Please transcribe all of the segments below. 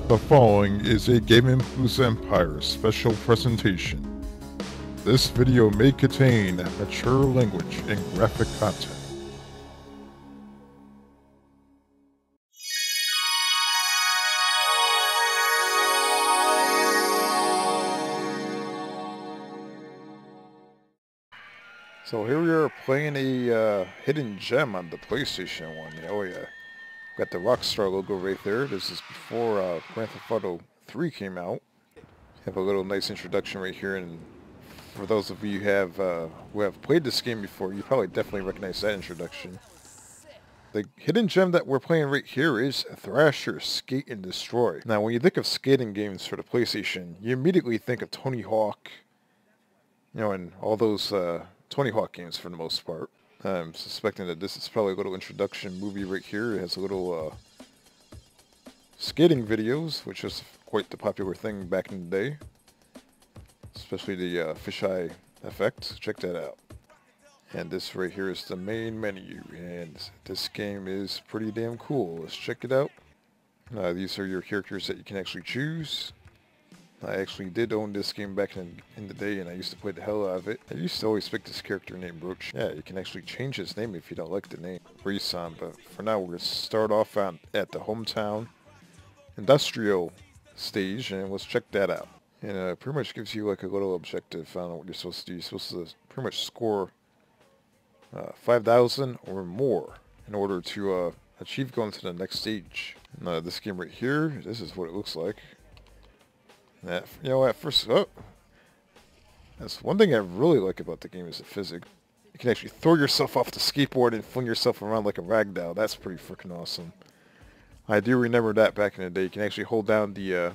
The following is a Gaming Palooza Empire special presentation. This video may contain mature language and graphic content. So here we are playing a hidden gem on the PlayStation 1. Oh yeah. Got the Rockstar logo right there. This is before Grand Theft Auto 3 came out. Have a little nice introduction right here, and for those of you who have played this game before, you probably definitely recognize that introduction. The hidden gem that we're playing right here is Thrasher Skate and Destroy. Now, when you think of skating games for the PlayStation, you immediately think of Tony Hawk, and all those Tony Hawk games for the most part. I'm suspecting that this is probably a little introduction movie right here. It has a little skating videos, which is quite the popular thing back in the day. Especially the fisheye effect. Check that out. And this right here is the main menu. And this game is pretty damn cool. Let's check it out. These are your characters that you can actually choose. I actually did own this game back in the day, and I used to play the hell out of it. I used to always pick this character named Roach. Yeah, you can actually change his name if you don't like the name. Reson, but for now we're going to start off at the hometown industrial stage, and let's check that out. And it pretty much gives you like a little objective. I don't know what you're supposed to do. You're supposed to pretty much score 5,000 or more in order to achieve going to the next stage. And, this game right here, this is what it looks like. At first, that's one thing I really like about the game is the physics. You can actually throw yourself off the skateboard and fling yourself around like a ragdoll. That's pretty freaking awesome. I do remember that back in the day. You can actually hold down the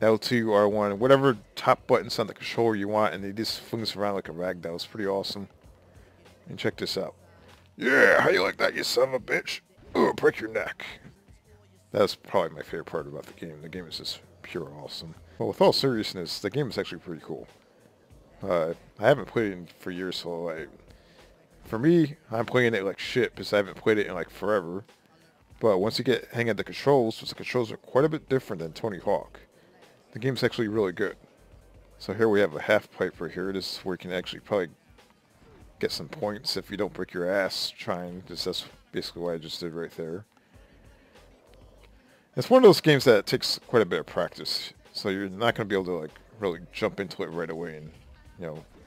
L2, R1, whatever top buttons on the controller you want, and it just flings around like a ragdoll. It's pretty awesome. And check this out. Yeah, how you like that, you son of a bitch? Ooh, break your neck. That's probably my favorite part about the game. The game is just pure awesome. Well, with all seriousness, the game is actually pretty cool. I haven't played it for years, so for me, I'm playing it like shit because I haven't played it in like forever. But once you get hang of the controls, because the controls are quite a bit different than Tony Hawk, the game's actually really good. So here we have a half pipe right here. This is where you can actually probably get some points if you don't break your ass trying. That's basically what I just did right there. It's one of those games that takes quite a bit of practice, so you're not going to be able to like really jump into it right away and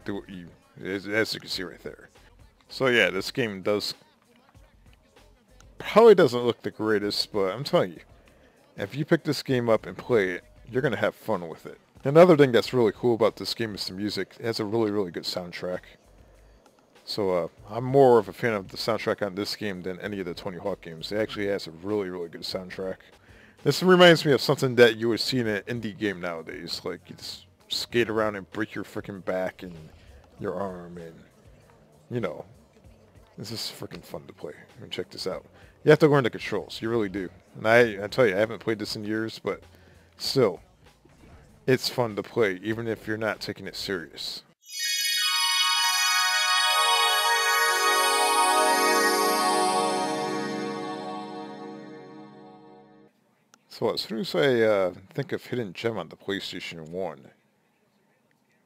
do what you as you can see right there. So yeah, this game probably doesn't look the greatest, but I'm telling you, if you pick this game up and play it, you're going to have fun with it. Another thing that's really cool about this game is the music. It has a really, really good soundtrack. So I'm more of a fan of the soundtrack on this game than any of the Tony Hawk games. It actually has a really, really good soundtrack. This reminds me of something that you would see in an indie game nowadays. Like, you just skate around and break your freaking back and your arm and, this is freaking fun to play. I mean, check this out. You have to learn the controls. You really do. And I tell you, I haven't played this in years, but still, it's fun to play, even if you're not taking it serious. So as soon as I think of Hidden Gem on the PlayStation 1,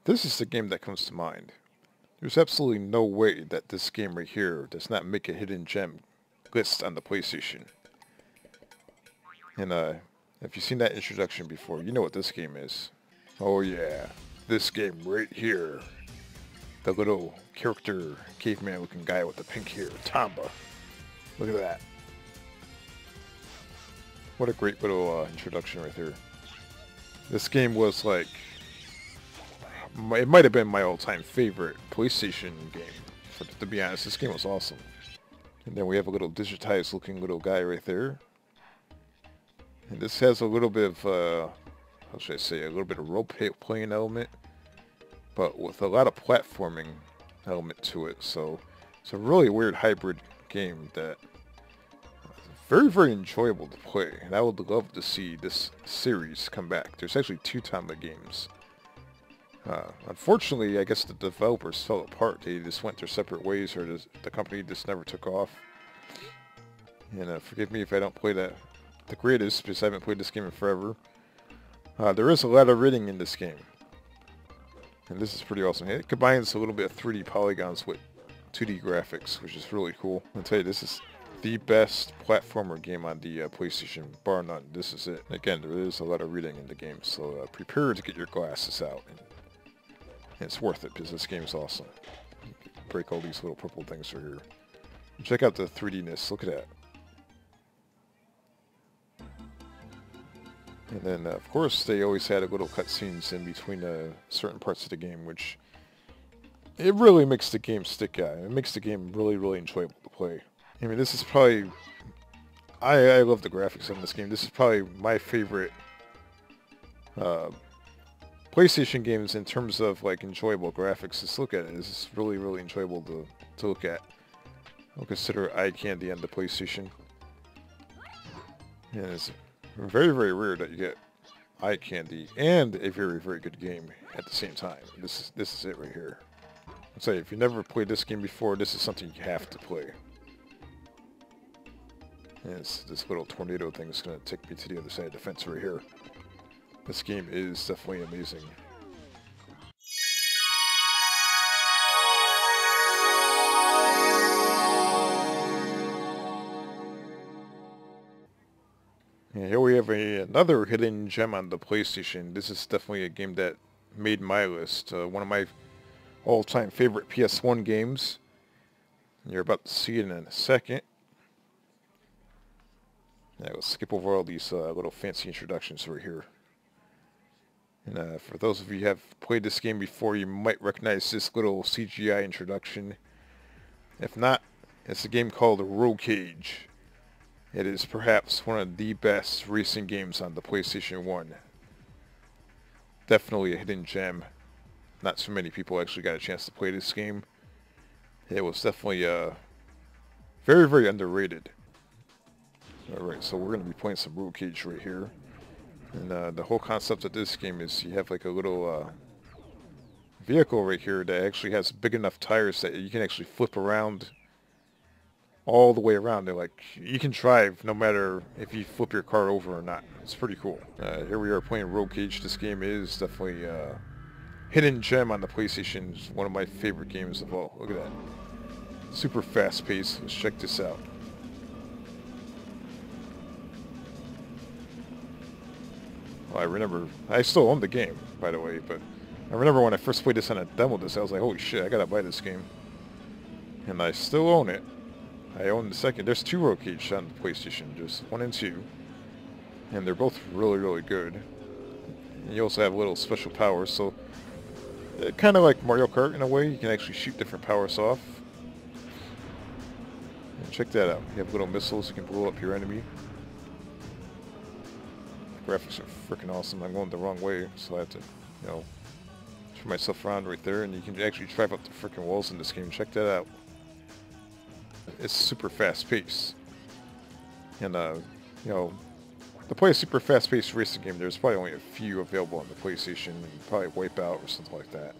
this is the game that comes to mind. There's absolutely no way that this game right here does not make a Hidden Gem list on the PlayStation. And if you've seen that introduction before, you know what this game is. Oh yeah, this game right here. The little character, caveman looking guy with the pink hair, Tamba. Look at that. What a great little introduction right there. This game was like, it might have been my all-time favorite PlayStation game. To be honest, this game was awesome. And then we have a little digitized looking little guy right there. And this has a little bit of, how should I say, a little bit of role-playing element, but with a lot of platforming element to it. So it's a really weird hybrid game that very, very enjoyable to play, and I would love to see this series come back. There's actually 2 Tamba games. Unfortunately, I guess the developers fell apart. They just went their separate ways, or the company just never took off. And forgive me if I don't play that the greatest because I haven't played this game in forever. There is a lot of rigging in this game. And this is pretty awesome. It combines a little bit of 3D polygons with 2D graphics, which is really cool. I'll tell you, this is the best platformer game on the PlayStation, bar none. This is it. Again, there is a lot of reading in the game, so prepare to get your glasses out. And it's worth it, because this game is awesome. Break all these little purple things right here. Check out the 3D-ness. Look at that. And then, of course, they always had a little cutscenes in between certain parts of the game, which it really makes the game stick out. It makes the game really, really enjoyable to play. I mean, this is probably... I love the graphics on this game. This is probably my favorite PlayStation games in terms of, like, enjoyable graphics. Just look at it. This is really, really enjoyable to look at. I'll consider eye candy on the PlayStation. And it's very, very rare that you get eye candy and a very, very good game at the same time. This is it right here. I'll tell you, if you never played this game before, this is something you have to play. And this little tornado thing is going to take me to the other side of the fence right here. This game is definitely amazing. And here we have another hidden gem on the PlayStation. This is definitely a game that made my list. One of my all-time favorite PS1 games. You're about to see it in a second. Yeah, let's skip over all these little fancy introductions right here. And for those of you who have played this game before, you might recognize this little CGI introduction. If not, it's a game called Roll Cage. It is perhaps one of the best racing games on the PlayStation 1. Definitely a hidden gem. Not so many people actually got a chance to play this game. It was definitely very, very underrated. Alright, so we're going to be playing some Roll Cage right here. And the whole concept of this game is you have like a little vehicle right here that actually has big enough tires that you can actually flip around all the way around. They're like, you can drive no matter if you flip your car over or not. It's pretty cool. Here we are playing Roll Cage. This game is definitely a hidden gem on the PlayStation. It's one of my favorite games of all. Look at that. Super fast paced. Let's check this out. Well, I remember, I still own the game, by the way, but I remember when I first played this on a demo disc, I was like, holy shit, I gotta buy this game. And I still own it. I own the second. There's two Roll Cage on the PlayStation, just 1 and 2. And they're both really, really good. And you also have little special powers, so kind of like Mario Kart in a way. You can actually shoot different powers off. And check that out. You have little missiles you can blow up your enemy. The graphics are freaking awesome. I'm going the wrong way, so I have to, you know, turn myself around right there, and you can actually drive up the freaking walls in this game. Check that out. It's super fast-paced. And, you know, to play a super fast-paced racing game, there's probably only a few available on the PlayStation, and probably Wipeout or something like that.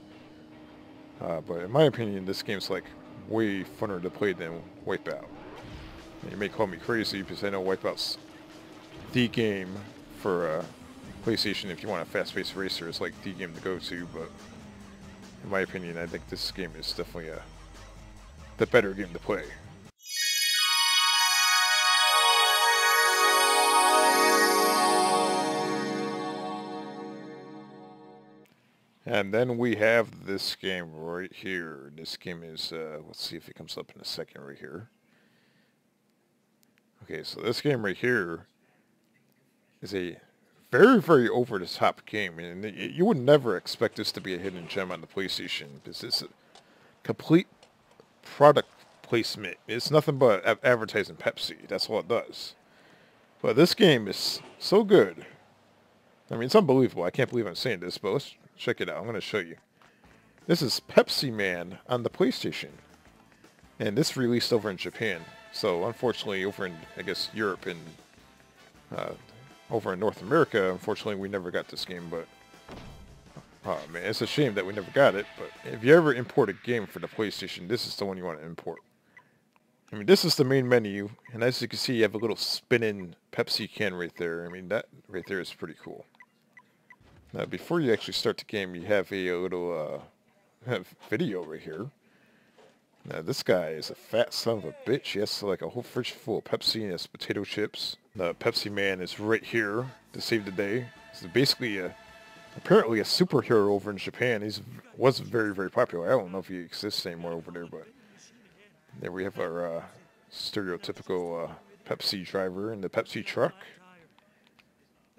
But in my opinion, this game's, like, way funner to play than Wipeout. And you may call me crazy, because I know Wipeout's the game for PlayStation if you want a fast-paced racer. It's, like, the game to go to, but in my opinion, I think this game is definitely the better game to play. And then we have this game right here. This game is, let's see if it comes up in a second right here. Okay, so this game right here is a very, very over-the-top game. And you would never expect this to be a hidden gem on the PlayStation, because it's a complete product placement. It's nothing but advertising Pepsi. That's all it does. But this game is so good. I mean, it's unbelievable. I can't believe I'm saying this, but let's check it out. I'm going to show you. This is Pepsi Man on the PlayStation. And this released over in Japan. So, unfortunately, over in, I guess, Europe and over in North America, unfortunately, we never got this game. But, oh, man, it's a shame that we never got it. But if you ever import a game for the PlayStation, this is the one you want to import. I mean, this is the main menu, and as you can see, you have a little spinning Pepsi can right there. I mean, that right there is pretty cool. Now, before you actually start the game, you have a little video right here. Now, this guy is a fat son of a bitch. He has like a whole fridge full of Pepsi and has potato chips. The Pepsi Man is right here to save the day. He's basically apparently a superhero over in Japan. He was very, very popular. I don't know if he exists anymore over there, but there we have our stereotypical Pepsi driver in the Pepsi truck.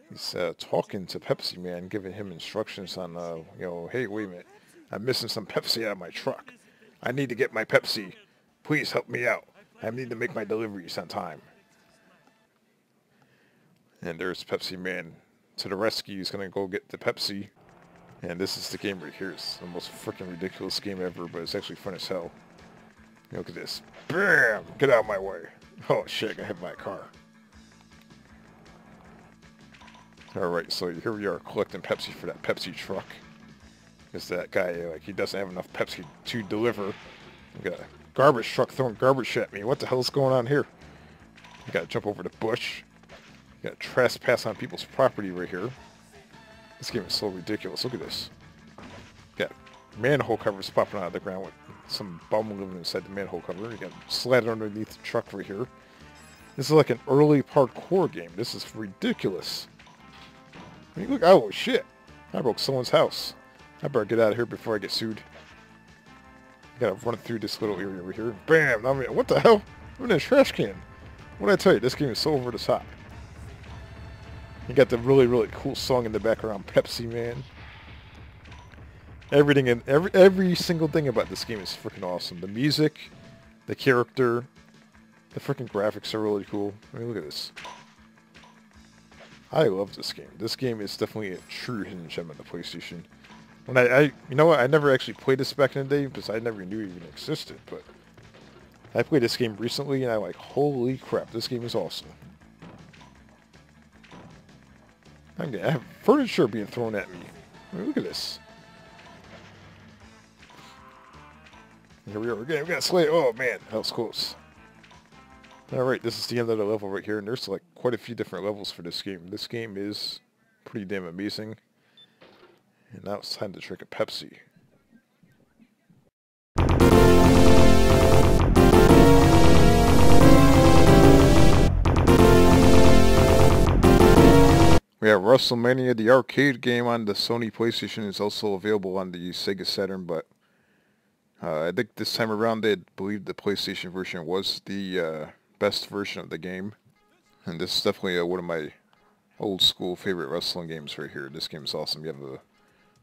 He's talking to Pepsi Man, giving him instructions on, hey, wait a minute. I'm missing some Pepsi out of my truck. I need to get my Pepsi. Please help me out. I need to make my deliveries on time. And there's Pepsi Man to the rescue. He's going to go get the Pepsi. And this is the game right here. It's the most freaking ridiculous game ever, but it's actually fun as hell. Look at this. Bam! Get out of my way. Oh shit, I hit my car. Alright, so here we are collecting Pepsi for that Pepsi truck. Because that guy, he doesn't have enough Pepsi to deliver. We got a garbage truck throwing garbage at me. What the hell's going on here? You gotta jump over the bush. You gotta trespass on people's property right here. This game is so ridiculous. Look at this. Got manhole covers popping out of the ground with some bum living inside the manhole cover. You got slid underneath the truck right here. This is like an early parkour game. This is ridiculous. I mean, look, oh shit. I broke someone's house. I better get out of here before I get sued. I gotta run through this little area over here. Bam! I mean, what the hell? I'm in a trash can. What did I tell you? This game is so over the top. You got the really, really cool song in the background, Pepsi Man. Everything and every single thing about this game is freaking awesome. The music, the character, the freaking graphics are really cool. I mean, look at this. I love this game. This game is definitely a true hidden gem on the PlayStation. When you know what? I never actually played this back in the day because I never knew it even existed. But I played this game recently, and I'm like, holy crap, this game is awesome. I have furniture being thrown at me. I mean, look at this. Here we are again. We got Slay. Oh man, that was close. Alright, this is the end of the level right here, and there's like quite a few different levels for this game. This game is pretty damn amazing. And now it's time to drink a Pepsi. We have Wrestlemania, the arcade game on the Sony PlayStation. Is also available on the Sega Saturn, but I think this time around they believed the PlayStation version was the best version of the game. And this is definitely one of my old school favorite wrestling games right here. This game is awesome. You have a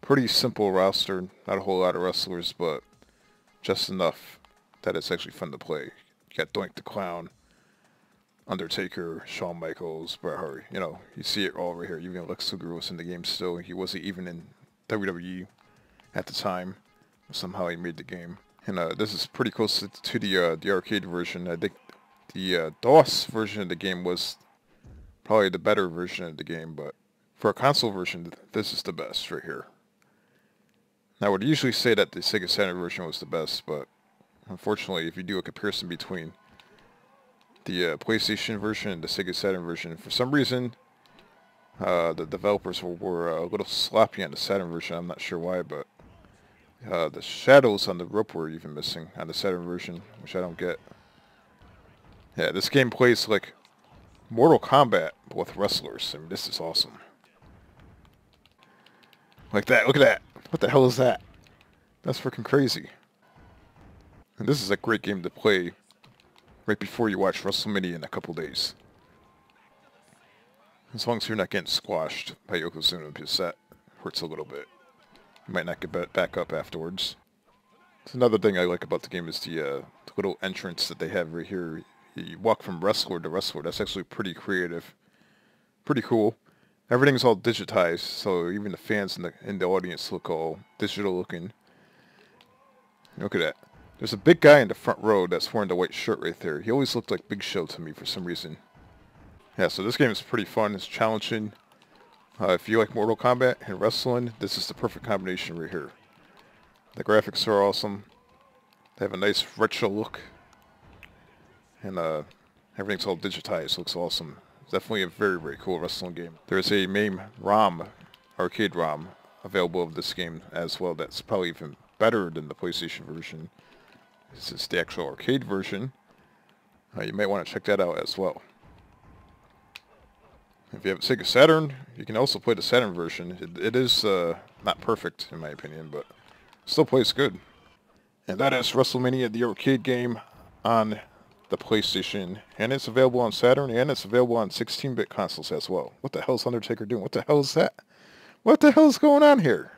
pretty simple roster, not a whole lot of wrestlers, but just enough that it's actually fun to play. You got Doink the Clown, Undertaker, Shawn Michaels, Bret Hart. You know, you see it all right here. Even Lex Luger was in the game still. He wasn't even in WWE at the time. Somehow he made the game. And this is pretty close to the arcade version. I think the DOS version of the game was probably the better version of the game, but for a console version, this is the best right here. Now, I would usually say that the Sega Saturn version was the best, but unfortunately, if you do a comparison between the PlayStation version and the Sega Saturn version, for some reason, the developers were a little sloppy on the Saturn version. I'm not sure why, but the shadows on the rope were even missing on the Saturn version, which I don't get. Yeah, this game plays like Mortal Kombat with wrestlers. I mean, this is awesome. Like that, look at that. What the hell is that? That's freaking crazy. And this is a great game to play right before you watch WrestleMania in a couple days. As long as you're not getting squashed by Yokozuna, because that hurts a little bit. You might not get back up afterwards. So another thing I like about the game is the little entrance that they have right here. You walk from wrestler to wrestler. That's actually pretty creative. Pretty cool. Everything's all digitized, so even the fans in the audience look all digital looking. Look at that. There's a big guy in the front row that's wearing the white shirt right there. He always looked like Big Show to me for some reason. Yeah, so this game is pretty fun. It's challenging. If you like Mortal Kombat and wrestling, this is the perfect combination right here. The graphics are awesome. They have a nice retro look. and everything's all digitized. Looks awesome. It's definitely a very, very cool wrestling game. There's a MAME ROM, arcade ROM, available of this game as well. That's probably even better than the PlayStation version. This is the actual arcade version. You might want to check that out as well. If you have a Sega Saturn, you can also play the Saturn version. It is not perfect, in my opinion, but still plays good. And that is Wrestlemania, the arcade game on the PlayStation. And it's available on Saturn, and it's available on 16-bit consoles as well. What the hell is Undertaker doing? What the hell is that? What the hell is going on here?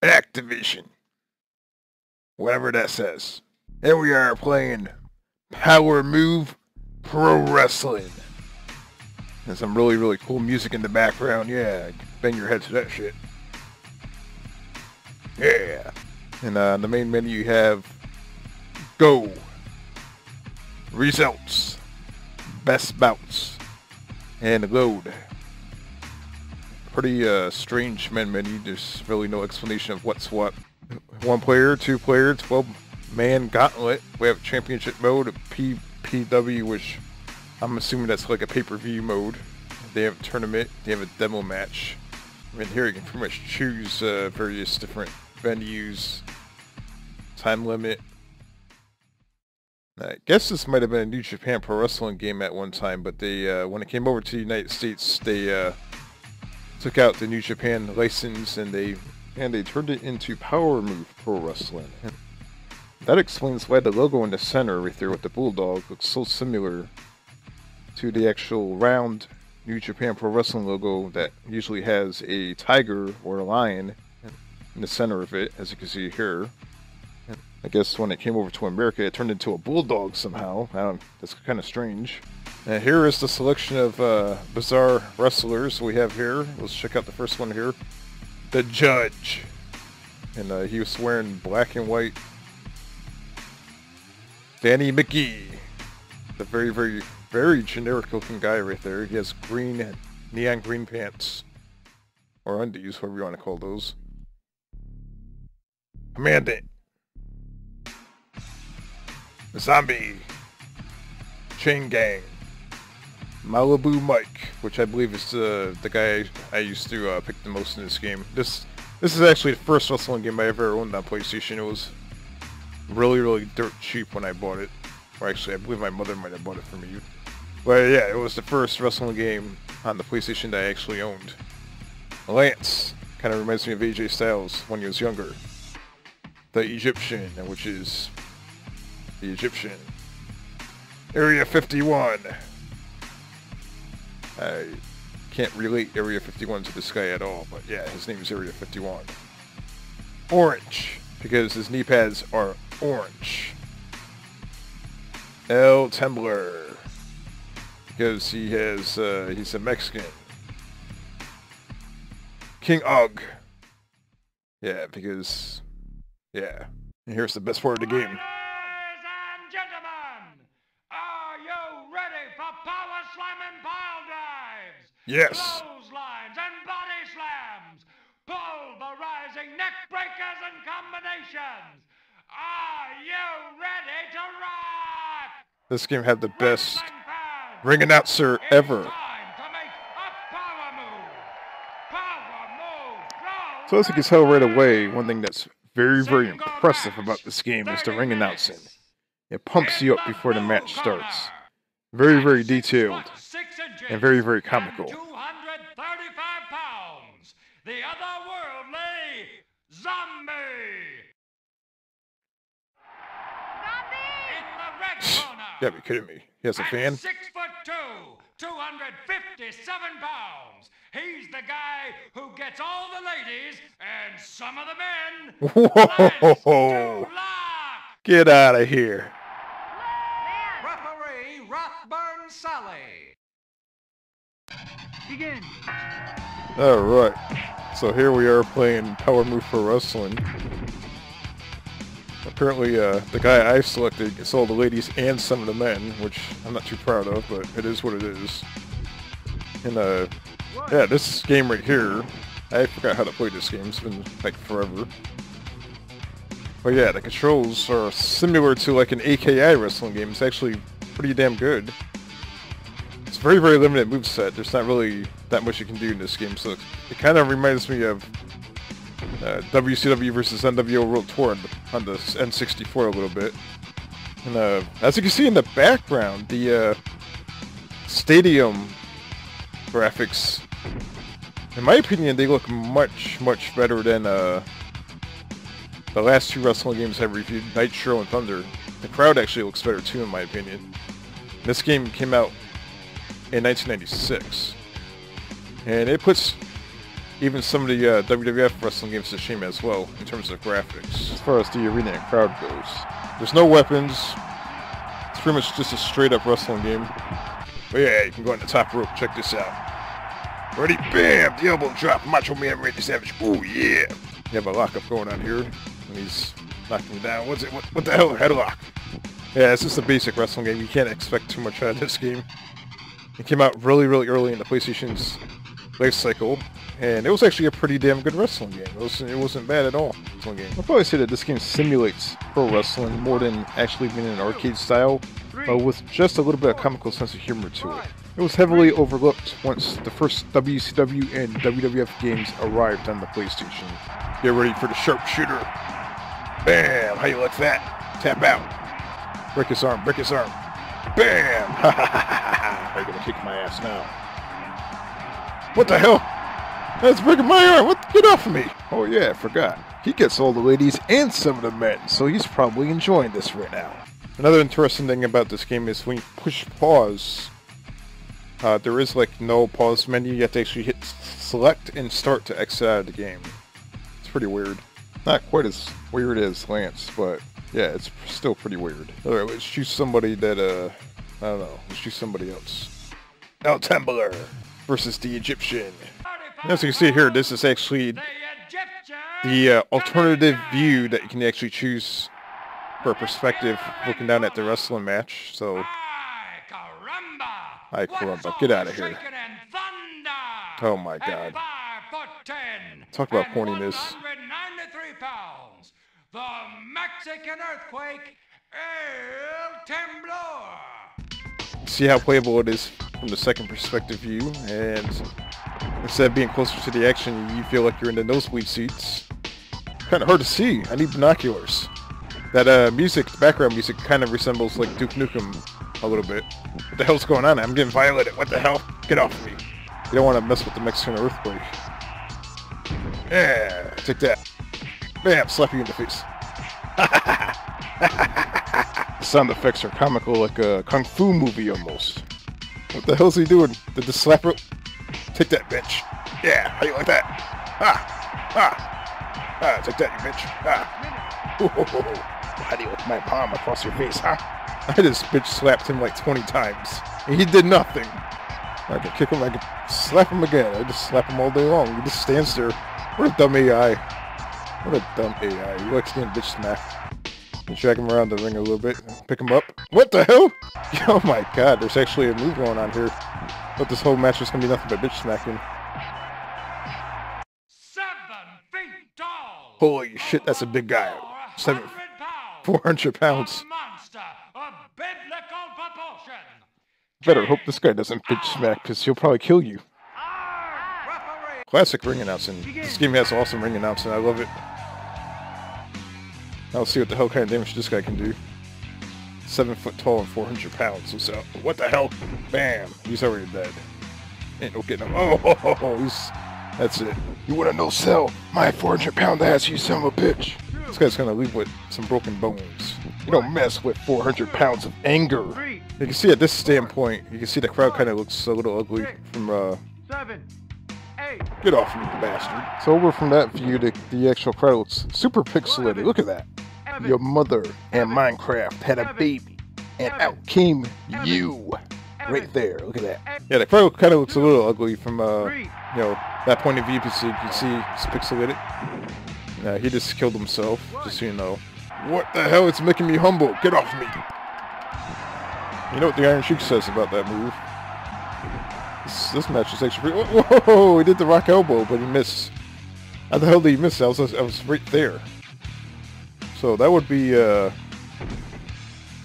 Activision. Whatever that says. And we are playing Power Move Pro Wrestling. And some really, really cool music in the background. Yeah, bang your head to that shit. Yeah. And on the main menu you have Go, Results, Best Bouts, and Load. Pretty strange main menu. There's really no explanation of what's what. 1 player, 2 player, 12-man gauntlet. We have championship mode, a PPW, which I'm assuming that's like a pay-per-view mode. They have a tournament. They have a demo match. And here you can pretty much choose various different venues, time limit. I guess this might have been a New Japan Pro Wrestling game at one time, but they when it came over to the United States, they took out the New Japan license and they turned it into Power Move Pro Wrestling. And that explains why the logo in the center right there with the bulldog looks so similar to the actual round New Japan Pro Wrestling logo that usually has a tiger or a lion in the center of it, as you can see here. And I guess when it came over to America, it turned into a bulldog somehow. That's kind of strange. And here is the selection of bizarre wrestlers we have here. Let's check out the first one here. The Judge. And he was wearing black and white. Danny McGee. The very, very, very generic looking guy right there. He has green, neon green pants. Or undies, whatever you want to call those. Commandant. Zombie. Chain Gang. Malibu Mike, which I believe is the guy I used to pick the most in this game. This is actually the first wrestling game I ever owned on PlayStation. It was really, really dirt cheap when I bought it. Or actually, I believe my mother might have bought it for me. But yeah, it was the first wrestling game on the PlayStation that I actually owned. Lance. Kind of reminds me of AJ Styles when he was younger. The Egyptian, which is the Egyptian. Area 51. I can't relate Area 51 to this guy at all, but yeah, his name is Area 51. Orange, because his knee pads are orange. El Tembler, because he has, he's a Mexican. King Og. Yeah, because, yeah. And here's the best part of the game. Ladies and gentlemen, are you ready for power slamming pile drives? Yes. Clotheslines and body slams, pulverizing neck breakers and combinations. Are you ready to rock? This game had the best Wrestling fans, ring announcer ever. it's time to make a power move. Power move. Pro So as you can tell right away, one thing that's very, very Single impressive match, about this game is the 30 ring minutes. announcing. It pumps you up before the blue match corner, starts. Very, very at 6 detailed. foot 6 inches and very, very comical. and 235 pounds, the otherworldly Zombie. In the red corner. You gotta be kidding me. He has a fan? At 6'2", 257 pounds. He's the guy who gets all the ladies and some of the men. Whoa! Let's do lock. Get out of here. Referee Rothburn Sully. Begin. Alright. So here we are playing Power Move Pro Wrestling. Apparently, the guy I selected gets all the ladies and some of the men, which I'm not too proud of, but it is what it is. And, yeah, this game right here, I forgot how to play this game. It's been, like, forever. But yeah, the controls are similar to like an AKI wrestling game. It's actually pretty damn good. It's very, very limited moveset. There's not really that much you can do in this game, so it kind of reminds me of WCW versus NWO World Tour on the N64 a little bit. And as you can see in the background, the stadium graphics, in my opinion, they look much, much better than the last two wrestling games I reviewed, Nitro and Thunder. The crowd actually looks better too, in my opinion. This game came out in 1996, and it puts even some of the WWF wrestling games to shame as well in terms of graphics. As far as the arena and crowd goes, there's no weapons. It's pretty much just a straight-up wrestling game. But yeah, you can go on the top rope. Check this out. Ready? Bam! The elbow drop. Macho Man Randy Savage. Ooh yeah! You have a lockup going on here, and he's knocking you down. What's it? What the hell? Headlock. Yeah, it's just a basic wrestling game. You can't expect too much out of this game. It came out really, really early in the PlayStation's life cycle, and it was actually a pretty damn good wrestling game. It wasn't bad at all. I'll probably say that this game simulates pro wrestling more than actually being an arcade style, with just a little bit of comical sense of humor to it. It was heavily overlooked once the first WCW and WWF games arrived on the PlayStation. Get ready for the sharpshooter. Bam! How you like that? Tap out. Break his arm. Break his arm. Bam! Ha ha ha ha ha! You're gonna kick my ass now. What the hell? That's breaking my arm. What? Get off of me! Oh yeah, I forgot. He gets all the ladies and some of the men, so he's probably enjoying this right now. Another interesting thing about this game is when you push pause, there is like no pause menu. You have to actually hit select and start to exit out of the game. It's pretty weird. Not quite as weird as Lance, but yeah, it's still pretty weird. Alright, let's choose somebody that, I don't know. Let's choose somebody else. El Templar versus the Egyptian. As you can see here, this is actually the alternative view that you can actually choose for perspective looking down at the wrestling match. So, ay caramba, get out of here. Oh my god. Talk about corniness. The Mexican earthquake, El Temblor. See how playable it is from the second perspective view, and instead of being closer to the action, you feel like you're in the nosebleed seats. Kind of hard to see. I need binoculars. That music, background music, kind of resembles like Duke Nukem a little bit. What the hell's going on? I'm getting violated. What the hell? Get off of me. You don't want to mess with the Mexican earthquake. Yeah, take that. Bam, slap you in the face. The sound effects are comical, like a kung fu movie almost. What the hell's he doing? Did the slap rope? Take that, bitch. Yeah, how you like that? Take that, you bitch. How do you like my palm across your face, huh? I just bitch slapped him like 20 times, and he did nothing. I could kick him, I could slap him again. I just slap him all day long. He just stands there. What a dumb AI. What a dumb AI. He likes getting bitch smacked. You drag him around the ring a little bit. Pick him up. What the hell? Oh my god, there's actually a move going on here. But this whole match is going to be nothing but bitch smacking. 7 feet tall. Holy shit, that's a big guy. 400 pounds. A monster of biblical proportion. Better hope this guy doesn't bitch smack, because he'll probably kill you. Classic ring announcing. This game has awesome ring announcing. I love it. I'll see what the hell kind of damage this guy can do. 7 foot tall and 400 pounds. So, what the hell? Bam! He's already dead. Ain't no getting him. Oh, that's it. You wanna no sell? My 400-pound ass, you son of a bitch. This guy's gonna leave with some broken bones. You don't mess with 400 pounds of anger. You can see at this standpoint, you can see the crowd kind of looks a little ugly from, 7, 8. Get off me, you bastard. So over from that view, the actual crowd looks super pixelated. Look at that. Your mother and Minecraft had a baby, and out came you. Right there. Look at that. Yeah, the crowd kind of looks a little ugly from, that point of view. You can see it's pixelated. He just killed himself, just so you know. What the hell? It's making me humble. Get off me. You know what the Iron Sheik says about that move? This match is actually pretty... Whoa! He did the rock elbow, but he missed. How the hell did he miss? I was right there. So that would be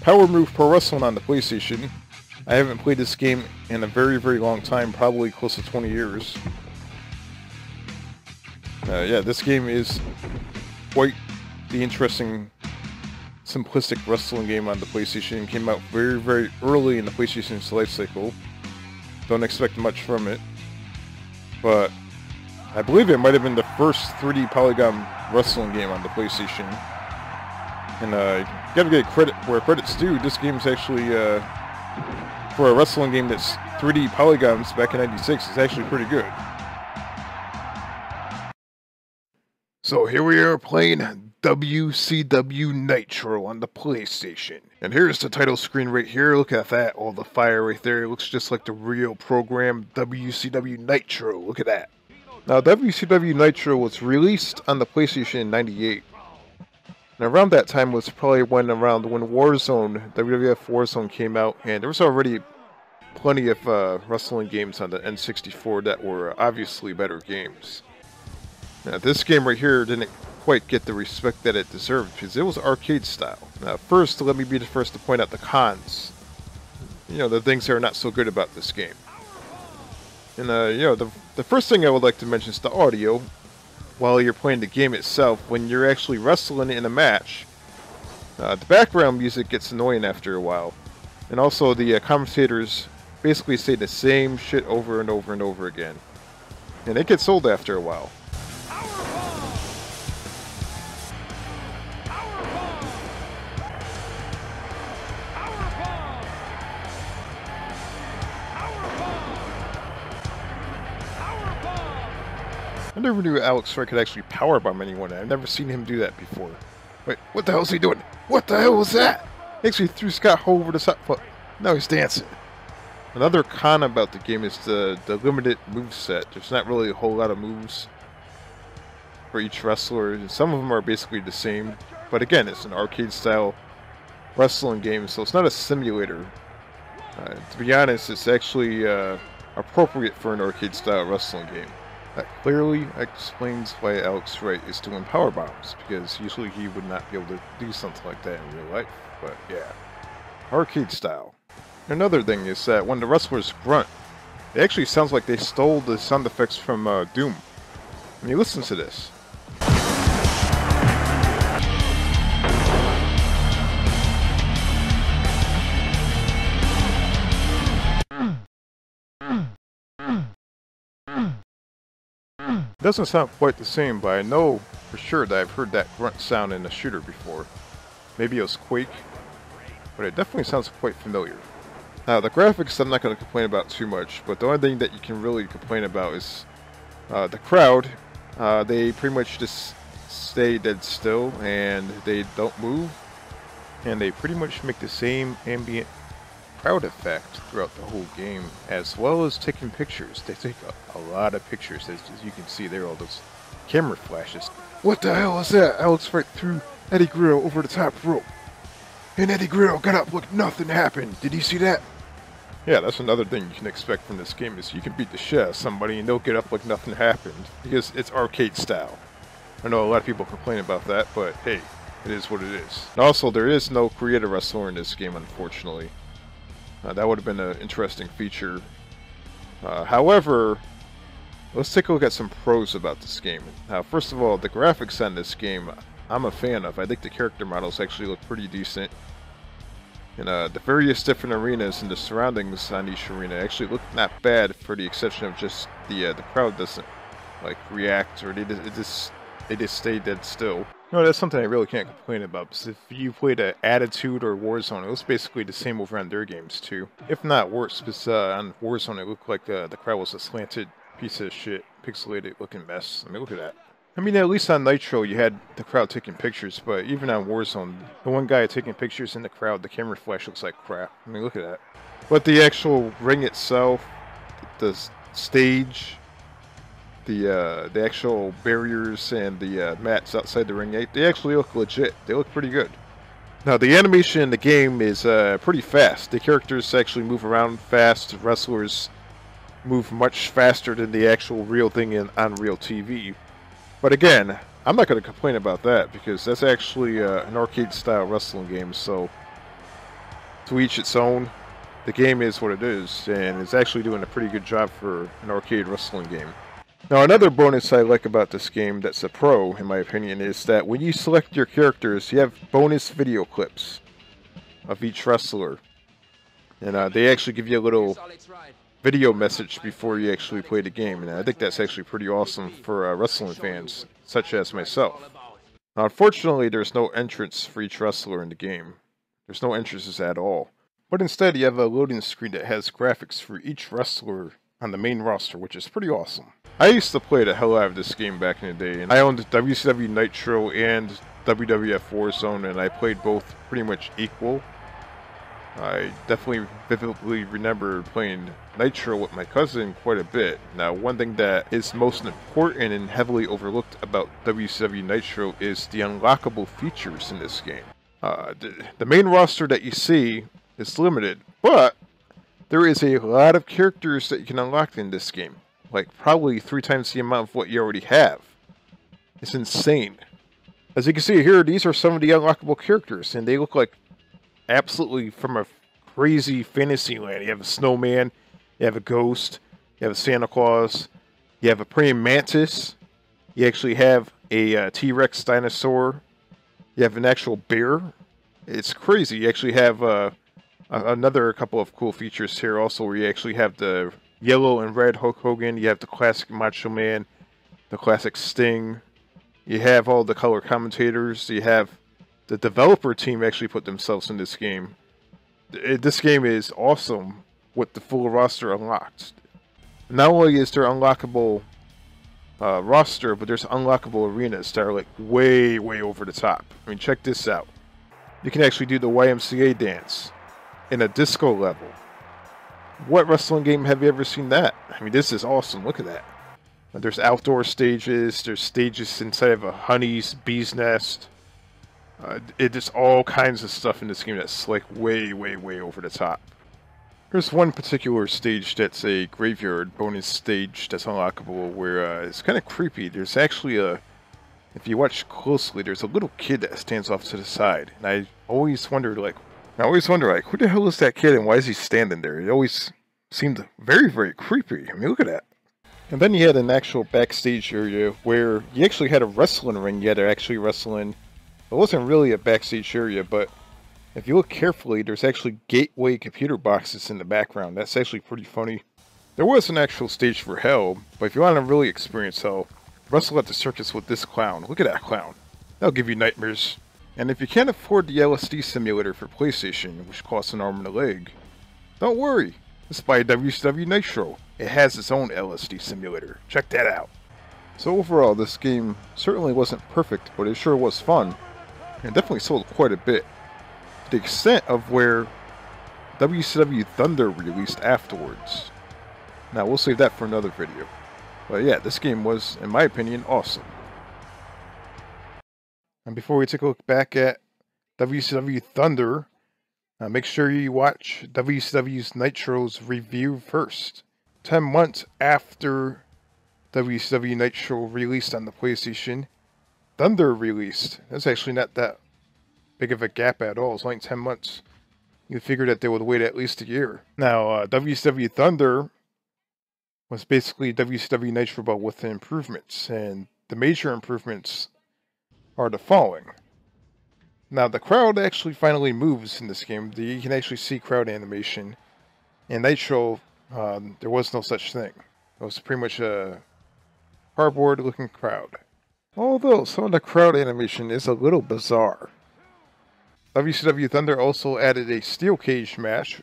Power Move Pro Wrestling on the PlayStation. I haven't played this game in a very, very long time, probably close to 20 years. Yeah, this game is quite the interesting, simplistic wrestling game on the PlayStation. It came out very, very early in the PlayStation's life cycle. Don't expect much from it. But I believe it might have been the first 3D polygon wrestling game on the PlayStation. And gotta get credit where credit's due. This game's actually, for a wrestling game that's 3D polygons back in '96, it's actually pretty good. So here we are playing WCW Nitro on the PlayStation. And here's the title screen right here. Look at that, all the fire right there. It looks just like the real program, WCW Nitro. Look at that. Now, WCW Nitro was released on the PlayStation in '98. And around that time was probably when Warzone, WWF Warzone came out, and there was already plenty of wrestling games on the N64 that were obviously better games. Now, this game right here didn't quite get the respect that it deserved because it was arcade style. Now, first, let me be the first to point out the cons. You know, the things that are not so good about this game. And, you know, the first thing I would like to mention is the audio. While you're playing the game itself, when you're actually wrestling in a match, the background music gets annoying after a while. And also, the commentators basically say the same shit over and over and over again. And it gets old after a while. I never knew Alex Wright could actually powerbomb anyone. I've never seen him do that before. Wait, what the hell is he doing? What the hell was that? He actually threw Scott Hall over the top. Now he's dancing. Another con about the game is the limited moveset. There's not really a whole lot of moves for each wrestler. Some of them are basically the same. But again, it's an arcade-style wrestling game, so it's not a simulator. To be honest, it's actually appropriate for an arcade-style wrestling game. That clearly explains why Alex Wright is doing power bombs, because usually he would not be able to do something like that in real life. But yeah, arcade style. Another thing is that when the wrestlers grunt, it actually sounds like they stole the sound effects from Doom. I mean, listen to this. It doesn't sound quite the same, but I know for sure that I've heard that grunt sound in a shooter before. Maybe it was Quake, but it definitely sounds quite familiar. Now, the graphics I'm not going to complain about too much, but the only thing that you can really complain about is the crowd. They pretty much just stay dead still, and they don't move, and they pretty much make the same ambient crowd effect throughout the whole game, as well as taking pictures. They take a lot of pictures, as you can see there, all those camera flashes. What the hell is that? Alex Wright threw Eddie Guerrero over the top rope, and Eddie Guerrero got up like nothing happened. Did you see that? Yeah, that's another thing you can expect from this game, is you can beat the shit out of somebody and they'll get up like nothing happened, because it's arcade style. I know a lot of people complain about that, but hey, it is what it is. And also, there is no creative wrestler in this game, unfortunately. That would have been an interesting feature. However, let's take a look at some pros about this game. Now, first of all, the graphics on this game, I'm a fan of. I think the character models actually look pretty decent. And the various different arenas and the surroundings on each arena actually look not bad, for the exception of just the crowd doesn't like react, or they just stay dead still. No, that's something I really can't complain about, because if you played Attitude or Warzone, it was basically the same over on their games too. If not worse, because on Warzone it looked like the crowd was a slanted piece of shit, pixelated looking mess. I mean, look at that. I mean, at least on Nitro you had the crowd taking pictures, but even on Warzone, the one guy taking pictures in the crowd, the camera flash looks like crap. I mean, look at that. But the actual ring itself, the stage, the actual barriers and the mats outside the ring, they actually look legit. They look pretty good. Now, the animation in the game is pretty fast. The characters actually move around fast. Wrestlers move much faster than the actual real thing on real TV. But again, I'm not going to complain about that because that's actually an arcade-style wrestling game, so to each its own. The game is what it is, and it's actually doing a pretty good job for an arcade wrestling game. Now, another bonus I like about this game that's a pro, in my opinion, is that when you select your characters, you have bonus video clips of each wrestler. And they actually give you a little video message before you actually play the game, and I think that's actually pretty awesome for wrestling fans, such as myself. Now, unfortunately, there's no entrance for each wrestler in the game. There's no entrances at all. But instead, you have a loading screen that has graphics for each wrestler on the main roster, which is pretty awesome. I used to play the hell out of this game back in the day, and I owned WCW Nitro and WWF Warzone, and I played both pretty much equal. I definitely vividly remember playing Nitro with my cousin quite a bit. Now, one thing that is most important and heavily overlooked about WCW Nitro is the unlockable features in this game. The main roster that you see is limited, but there is a lot of characters that you can unlock in this game. Like, probably 3 times the amount of what you already have. It's insane. As you can see here, these are some of the unlockable characters, and they look like absolutely from a crazy fantasy land. You have a snowman, you have a ghost, you have a Santa Claus, you have a praying mantis, you actually have a T-Rex dinosaur, you have an actual bear. It's crazy. You actually have another couple of cool features here also, where you actually have the yellow and red Hulk Hogan, you have the classic Macho Man, the classic Sting, you have all the color commentators, you have the developer team actually put themselves in this game. This game is awesome with the full roster unlocked. Not only is there unlockable roster, but there's unlockable arenas that are like way over the top. I mean, check this out. You can actually do the YMCA dance in a disco level. What wrestling game have you ever seen that? I mean, this is awesome. Look at that. There's outdoor stages. There's stages inside of a honey's bee's nest. There's all kinds of stuff in this game that's like way over the top. There's one particular stage that's a graveyard bonus stage that's unlockable where it's kind of creepy. There's actually if you watch closely, there's a little kid that stands off to the side. And I always wonder, who the hell is that kid and why is he standing there? It always seemed very creepy. I mean, look at that. And then you had an actual backstage area where you actually had a wrestling ring. You had to actually wrestle in. It wasn't really a backstage area, but if you look carefully, there's actually gateway computer boxes in the background. That's actually pretty funny. There was an actual stage for hell, but if you want to really experience hell, wrestle at the circus with this clown. Look at that clown. That'll give you nightmares. And if you can't afford the LSD simulator for PlayStation, which costs an arm and a leg, don't worry. Just buy WCW Nitro. It has its own LSD simulator. Check that out. So overall, this game certainly wasn't perfect, but it sure was fun. And definitely sold quite a bit. To the extent of where WCW Thunder released afterwards. Now, we'll save that for another video. But yeah, this game was, in my opinion, awesome. And before we take a look back at WCW Thunder, make sure you watch WCW's Nitro's review first. 10 months after WCW Nitro released on the PlayStation, Thunder released. That's actually not that big of a gap at all. It's only 10 months. You figure that they would wait at least a year. Now, WCW Thunder was basically WCW Nitro but with improvements, and the major improvements are the following. Now, the crowd actually finally moves in this game. You can actually see crowd animation. In Nitro, there was no such thing. It was pretty much a cardboard-looking crowd. Although, some of the crowd animation is a little bizarre. WCW Thunder also added a steel cage match,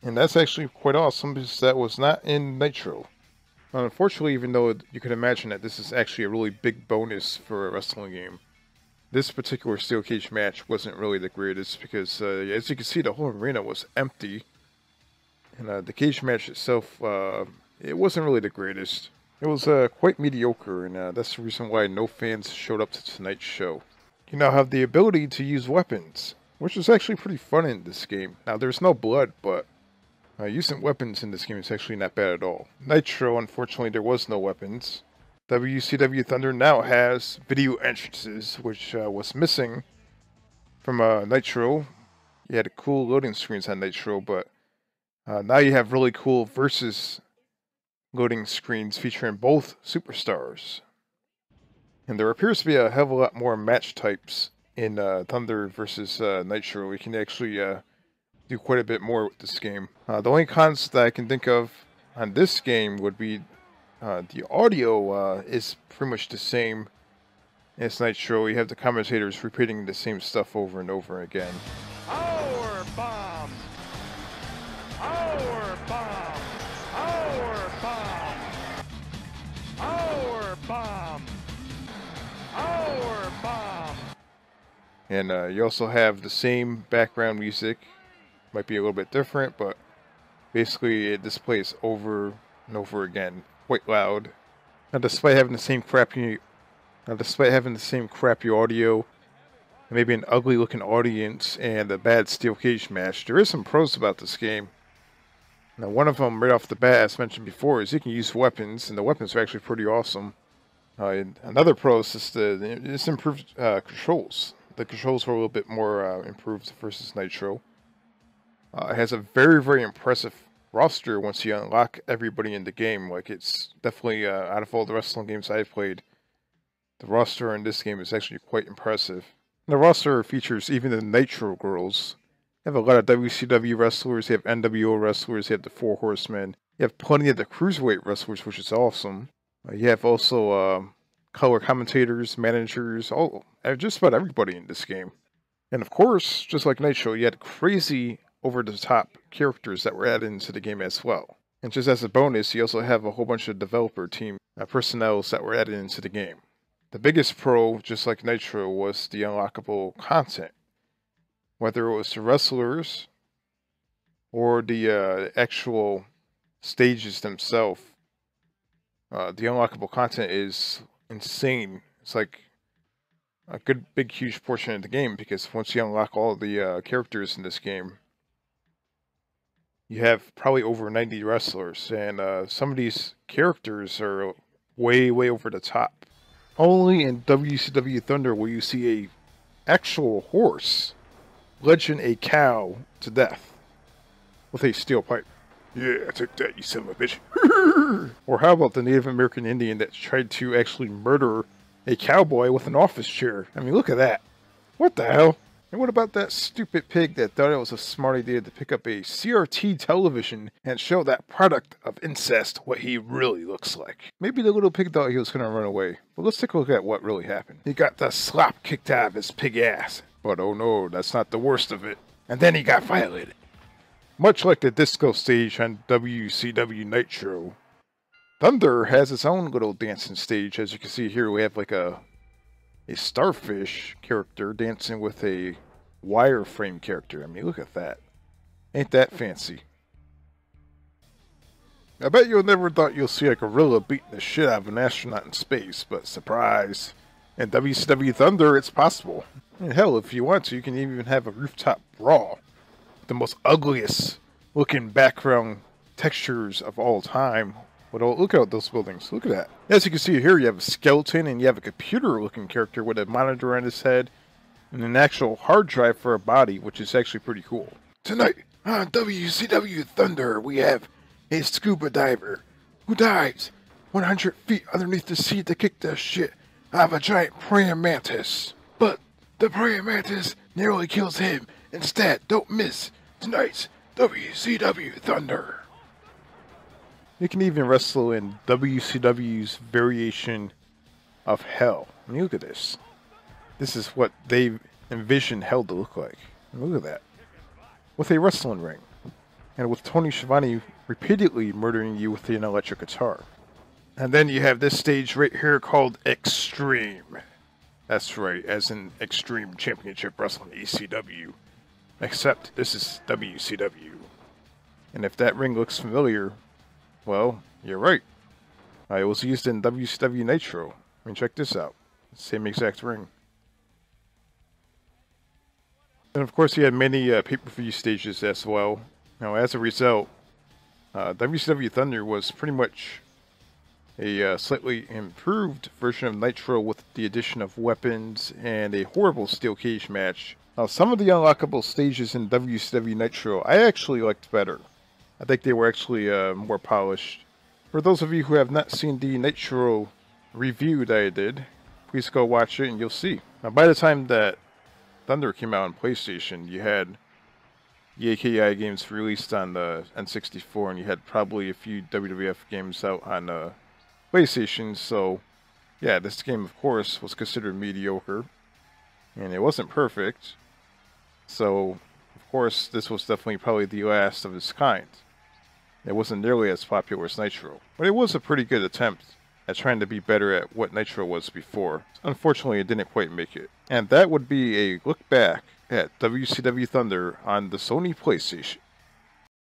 and that's actually quite awesome because that was not in Nitro. Unfortunately, even though you can imagine that this is actually a really big bonus for a wrestling game, this particular steel cage match wasn't really the greatest because, as you can see, the whole arena was empty. And the cage match itself, it wasn't really the greatest. It was quite mediocre, and that's the reason why no fans showed up to tonight's show. You now have the ability to use weapons, which is actually pretty fun in this game. Now, there's no blood, but using weapons in this game is actually not bad at all. Nitro, unfortunately, there was no weapons. WCW Thunder now has video entrances, which was missing from Nitro. You had cool loading screens on Nitro, but now you have really cool versus loading screens featuring both superstars. And there appears to be a hell of a lot more match types in Thunder versus Nitro. We can actually do quite a bit more with this game. The only cons that I can think of on this game would be the audio is pretty much the same as Nitro. You have the commentators repeating the same stuff over and over again. Power bomb! Power bomb! Power bomb! Power bomb! Power bomb! And you also have the same background music. Might be a little bit different, but basically it displays over and over again, quite loud. Now, despite having the same crappy audio, and maybe an ugly-looking audience and a bad steel cage match, there is some pros about this game. Now, one of them, right off the bat, as mentioned before, is you can use weapons, and the weapons are actually pretty awesome. Another pro is just it's improved controls. The controls were a little bit more improved versus Nitro. It has a very, very impressive roster once you unlock everybody in the game. Like, it's definitely, out of all the wrestling games I've played, the roster in this game is actually quite impressive. The roster features even the Nitro girls. You have a lot of WCW wrestlers, you have NWO wrestlers, you have the Four Horsemen. You have plenty of the Cruiserweight wrestlers, which is awesome. You have also color commentators, managers, just about everybody in this game. And of course, just like Nitro, you had crazy over-the-top characters that were added into the game as well. And just as a bonus, you also have a whole bunch of developer team personnel that were added into the game. The biggest pro, just like Nitro, was the unlockable content. Whether it was the wrestlers or the actual stages themselves, the unlockable content is insane. It's like a good, big, huge portion of the game, because once you unlock all of the characters in this game, you have probably over 90 wrestlers, and some of these characters are way, way over the top. Only in WCW Thunder will you see a actual horse legend a cow to death with a steel pipe. Yeah, take that, you son of a bitch. Or how about the Native American Indian that tried to actually murder a cowboy with an office chair? I mean, look at that. What the hell? And what about that stupid pig that thought it was a smart idea to pick up a CRT television and show that product of incest what he really looks like? Maybe the little pig thought he was going to run away. But let's take a look at what really happened. He got the slop kicked out of his pig ass. But oh no, that's not the worst of it. And then he got violated. Much like the disco stage on WCW Nitro, Thunder has its own little dancing stage. As you can see here, we have like a starfish character dancing with a wireframe character. I mean, look at that. Ain't that fancy? I bet you'll never thought you'll see a gorilla beating the shit out of an astronaut in space, but surprise. In WCW Thunder, it's possible. And hell, if you want to, you can even have a rooftop brawl. The most ugliest looking background textures of all time. But oh, look at those buildings. Look at that. As you can see here, you have a skeleton and you have a computer-looking character with a monitor on his head and an actual hard drive for a body, which is actually pretty cool. Tonight on WCW Thunder, we have a scuba diver who dives 100 feet underneath the sea to kick the shit out of a giant praying mantis. But the praying mantis nearly kills him. Instead, don't miss tonight's WCW Thunder. You can even wrestle in WCW's variation of hell. I mean, look at this. This is what they envisioned hell to look like. Look at that. With a wrestling ring. And with Tony Schiavone repeatedly murdering you with an electric guitar. And then you have this stage right here called Extreme. That's right, as in Extreme Championship Wrestling, ECW. Except this is WCW. And if that ring looks familiar, well, you're right. It was used in WCW Nitro. I mean, check this out. Same exact ring. And of course, you had many pay-per-view stages as well. Now, as a result, WCW Thunder was pretty much a slightly improved version of Nitro with the addition of weapons and a horrible steel cage match. Now, some of the unlockable stages in WCW Nitro I actually liked better. I think they were actually more polished. For those of you who have not seen the Nitro review that I did, please go watch it and you'll see. Now, by the time that Thunder came out on PlayStation, you had the AKI games released on the N64, and you had probably a few WWF games out on PlayStation. So, yeah, this game, of course, was considered mediocre, and it wasn't perfect. So, of course, this was definitely probably the last of its kind. It wasn't nearly as popular as Nitro, but it was a pretty good attempt at trying to be better at what Nitro was before. Unfortunately, it didn't quite make it. And that would be a look back at WCW Thunder on the Sony PlayStation.